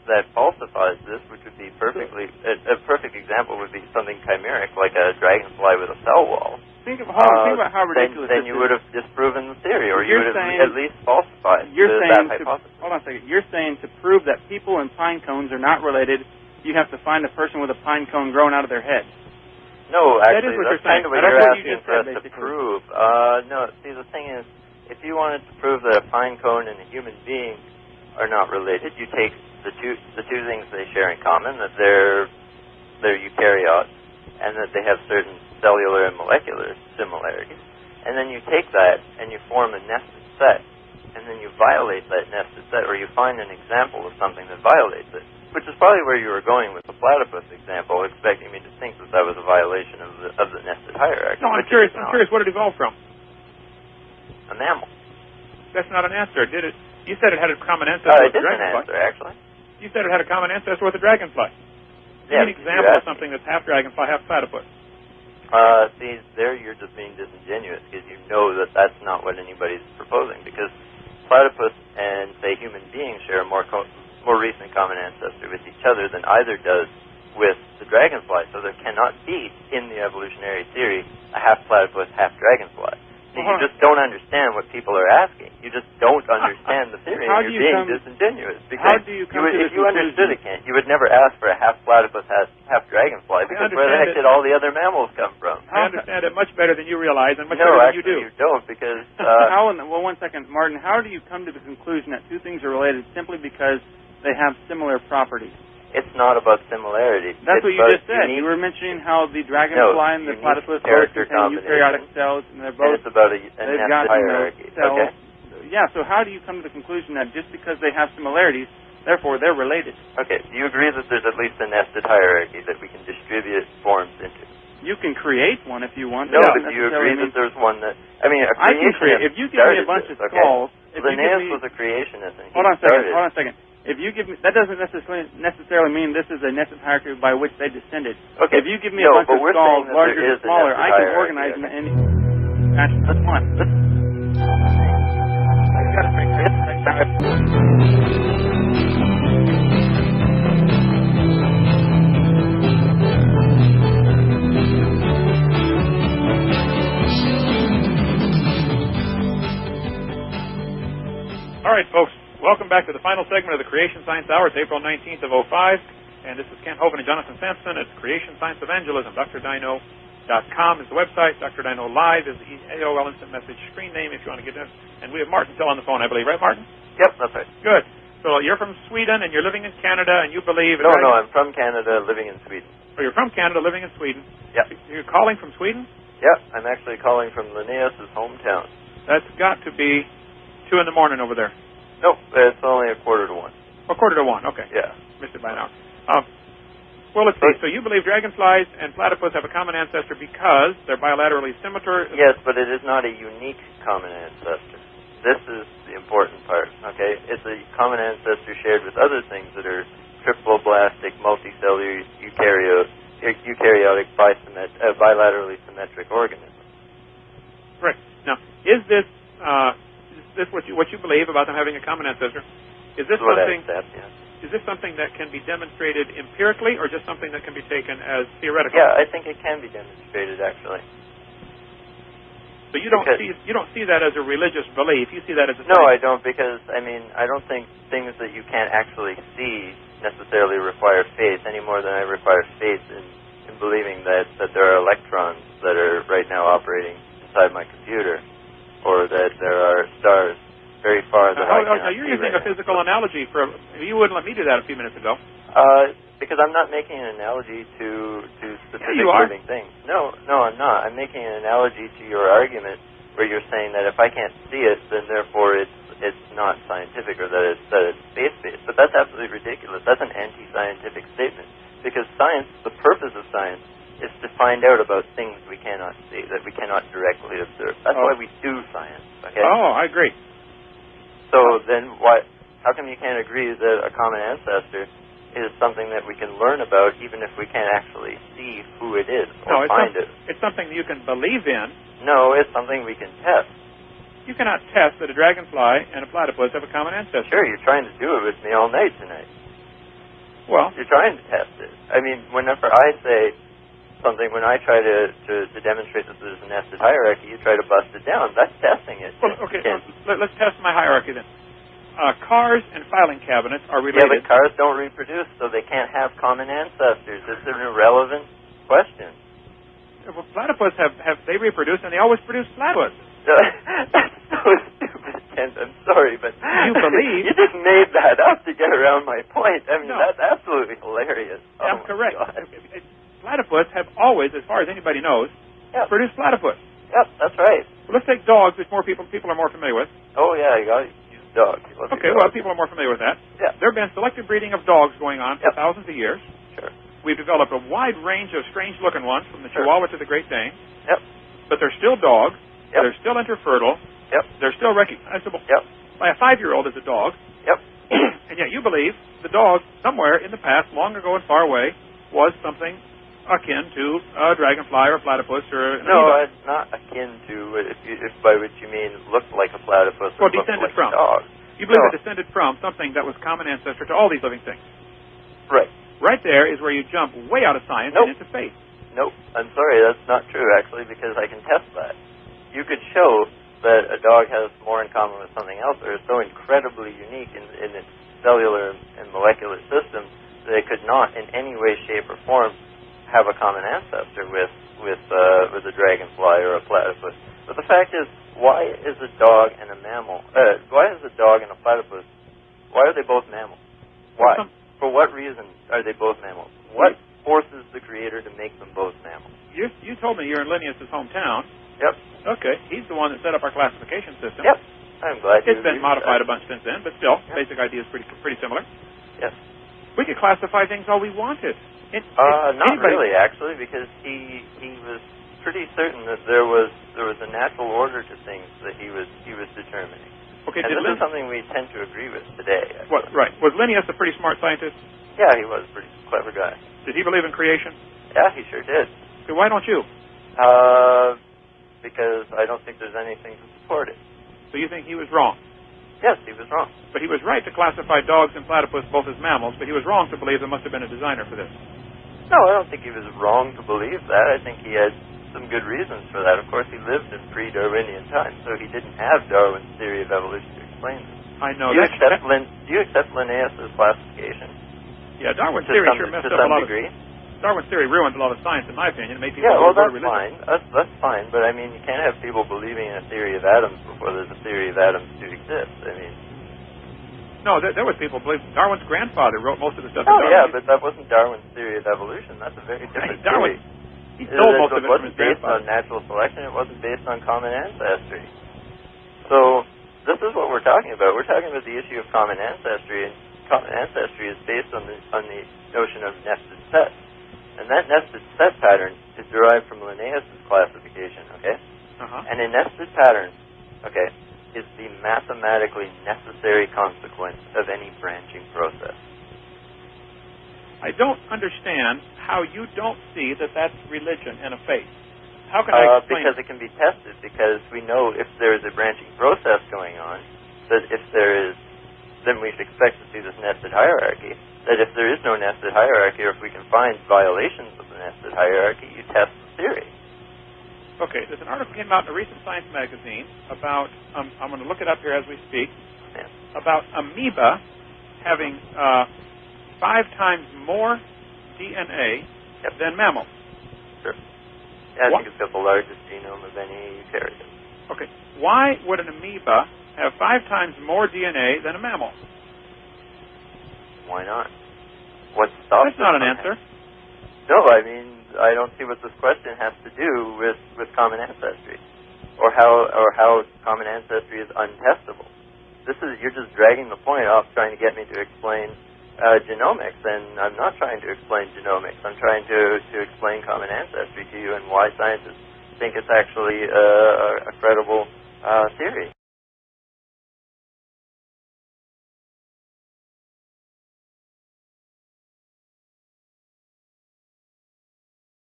that falsifies this, which would be perfectly a perfect example would be something chimeric like a dragonfly with a cell wall. Think about how ridiculous then you would have disproven the theory, or you would have at least falsified that hypothesis. Hold on a second. You're saying to prove that people and pine cones are not related, you have to find a person with a pine cone growing out of their head. No, actually, that's kind of what you're asking for us to prove. No, see, the thing is, if you wanted to prove that a pine cone and a human being are not related, you take the two things they share in common, that they're eukaryotes, and that they have certain cellular and molecular similarities, and then you take that and you form a nested set, and then you violate that nested set, or you find an example of something that violates it, which is probably where you were going with the platypus example, expecting me to think that that was a violation of the nested hierarchy. No, I'm curious what it evolved from. A mammal. That's not an answer, did it? You said it had a common ancestor with the dragonfly. It is an answer, actually. You said it had a common ancestor with the dragonfly. Give me an example of something that's half dragonfly, half platypus. See, there you're just being disingenuous because you know that that's not what anybody's proposing, because platypus and, say, human beings share a more recent common ancestor with each other than either does with the dragonfly, so there cannot be, in the evolutionary theory, a half platypus, half dragonfly. So you just don't understand what people are asking. You just don't understand the theory, and you're being disingenuous. Because if you understood it, Kent, you would never ask for a half platypus, half dragonfly, because where the heck did all the other mammals come from? I understand it much better than you realize, and much better than you do. No, actually, you don't, because... well, 1 second, Martin. How do you come to the conclusion that two things are related simply because they have similar properties? It's not about similarity. That's what you just said. You were mentioning how the dragonfly and the platypus both contain eukaryotic cells, and they're both... And it's about a nested hierarchy. Okay. Yeah, so how do you come to the conclusion that just because they have similarities, therefore they're related? Okay, do you agree that there's at least a nested hierarchy that we can distribute forms into? You can create one if you want. No, but do you agree that there's one that... I mean, a creationist... I can create. If you give me a bunch of skulls... Linnaeus was a creationist, and Hold on a second. If you give me, that doesn't necessarily mean this is a nested hierarchy by which they descended. Okay. If you give me a bunch of skulls, larger or smaller, I can organize them in any... That's one. All right, folks. Welcome back to the final segment of the Creation Science Hour. It's April 19th of 05, and this is Kent Hovind and Jonathan Sampson. It's Creation Science Evangelism. DrDino.com is the website. Dr. Dino Live is the AOL Instant Message screen name if you want to get in. And we have Martin still on the phone, I believe. Right, Martin? Yep, that's right. Good. So you're from Sweden, and you're living in Canada, and you believe... No, I'm from Canada, living in Sweden. Oh, you're from Canada, living in Sweden? Yep. You're calling from Sweden? Yep, I'm actually calling from Linnaeus' hometown. That's got to be 2 in the morning over there. Nope, it's only 1:45. 1:45, okay. Yeah. Missed it by an hour. Well, let's see. So you believe dragonflies and platypus have a common ancestor because they're bilaterally similar? Yes, but it is not a unique common ancestor. This is the important part, okay? It's a common ancestor shared with other things that are triploblastic, multicellular, eukaryotic, bilaterally symmetric organisms. Right. Now, is this what you believe about them having a common ancestor? Is this something? Is this something that can be demonstrated empirically, or just something that can be taken as theoretical? Yeah, I think it can be demonstrated actually. So you don't see that as a religious belief. You see that as a no, I don't, because I don't think things that you can't actually see necessarily require faith any more than I require faith in believing that there are electrons that are right now operating inside my computer, or that there are stars very far that I cannot you're see using a physical analogy. You wouldn't let me do that a few minutes ago. Because I'm not making an analogy to specific living things. No, I'm not. I'm making an analogy to your argument where you're saying that if I can't see it, then therefore it's not scientific, or that it's faith-based. But that's absolutely ridiculous. That's an anti-scientific statement. Because science, the purpose of science, is to find out about things we cannot see, that we cannot directly observe. That's why we do science. Okay? Oh, I agree. So then how come you can't agree that a common ancestor is something that we can learn about even if we can't actually see who it is or find it? It's something you can believe in. No, it's something we can test. You cannot test that a dragonfly and a platypus have a common ancestor. Sure, you're trying to do it with me all night tonight. Well, you're trying to test it. I mean, whenever I say something, when I try to demonstrate that there's a nested hierarchy, you try to bust it down. That's testing it. Well, okay, let's test my hierarchy then. Cars and filing cabinets are related. Yeah, but cars don't reproduce, so they can't have common ancestors. It's an irrelevant question. Well, platypus have they reproduced, and they always produce platypus. That's so stupid, Kent. I'm sorry, but you believe you just made that up to get around my point. I mean, no. That's absolutely hilarious. I'm correct. Platypus have always, as far as anybody knows, produced platypus. Yep, that's right. Well, let's take dogs, which people are more familiar with. Oh yeah, you got to use dogs. Okay, well, people are more familiar with that. Yeah. There have been selective breeding of dogs going on for thousands of years. Sure. We've developed a wide range of strange-looking ones, from the Chihuahua to the Great Dane. Yep. But they're still dogs. Yep. They're still interfertile. Yep. They're still recognizable by a 5-year-old as a dog. Yep. And yet you believe the dog, somewhere in the past, long ago and far away, was something akin to a dragonfly or a platypus or an amoeba. It's not akin to, if by which you mean looked like a platypus or descended like from. a dog. You believe it descended from something that was common ancestor to all these living things. Right. Right there is where you jump way out of science and into faith. Nope. I'm sorry, that's not true, actually, because I can test that. You could show that a dog has more in common with something else, or is so incredibly unique in its cellular and molecular system that it could not in any way, shape, or form have a common ancestor with a dragonfly or a platypus. But the fact is, why is a dog and a mammal? Why is a dog and a platypus? Why are they both mammals? Why? For what reason are they both mammals? What forces the Creator to make them both mammals? You told me you're in Linnaeus' hometown. Yep. Okay. He's the one that set up our classification system. Yep. I'm glad it's been modified a bunch since then, but still, basic idea is pretty similar. Yes. We could classify things all we wanted. Not really, actually, because he was pretty certain that there was a natural order to things that he was determining. Okay, and this is something we tend to agree with today. What? Right. Was Linnaeus a pretty smart scientist? Yeah, he was a pretty clever guy. Did he believe in creation? Yeah, he sure did. Okay, why don't you? Because I don't think there's anything to support it. So you think he was wrong? Yes, he was wrong. But he was right to classify dogs and platypus both as mammals, but he was wrong to believe there must have been a designer for this. No, I don't think he was wrong to believe that. I think he had some good reasons for that. Of course, he lived in pre-Darwinian times, so he didn't have Darwin's theory of evolution to explain it. I know. Do you accept Linnaeus' classification? Yeah, Darwin's theory sure messed up a lot of... Darwin's theory ruined a lot of science, in my opinion. It made people that's fine. That's fine, but I mean, you can't have people believing in a theory of atoms before there's a theory of atoms to exist. I mean... No, there was people believe Darwin's grandfather wrote most of the stuff. Oh, yeah, but that wasn't Darwin's theory of evolution. That's a very different theory. He stole most of it from his It wasn't based on grandfather. natural selection. It wasn't based on common ancestry. So this is what we're talking about. We're talking about the issue of common ancestry, and common ancestry is based on the notion of nested sets. And that nested set pattern is derived from Linnaeus' classification, okay? And a nested pattern, okay, is the mathematically necessary consequence of any branching process. I don't understand how you don't see that that's religion and a faith. How can I explain Because it can be tested, because we know if there is a branching process going on, that if there is, then we should expect to see this nested hierarchy, that if there is no nested hierarchy, or if we can find violations of the nested hierarchy, you test the theory. Okay, there's an article came out in a recent science magazine about, I'm going to look it up here as we speak, about amoeba having 5 times more DNA than mammals. Sure. Yeah, I think it's got the largest genome of any eukaryote. Okay. Why would an amoeba have 5 times more DNA than a mammal? Why not? What stops That's not an answer. No, I mean, I don't see what this question has to do with common ancestry, or how common ancestry is untestable. You're just dragging the point off, trying to get me to explain genomics, and I'm not trying to explain genomics. I'm trying to explain common ancestry to you and why scientists think it's actually a credible theory.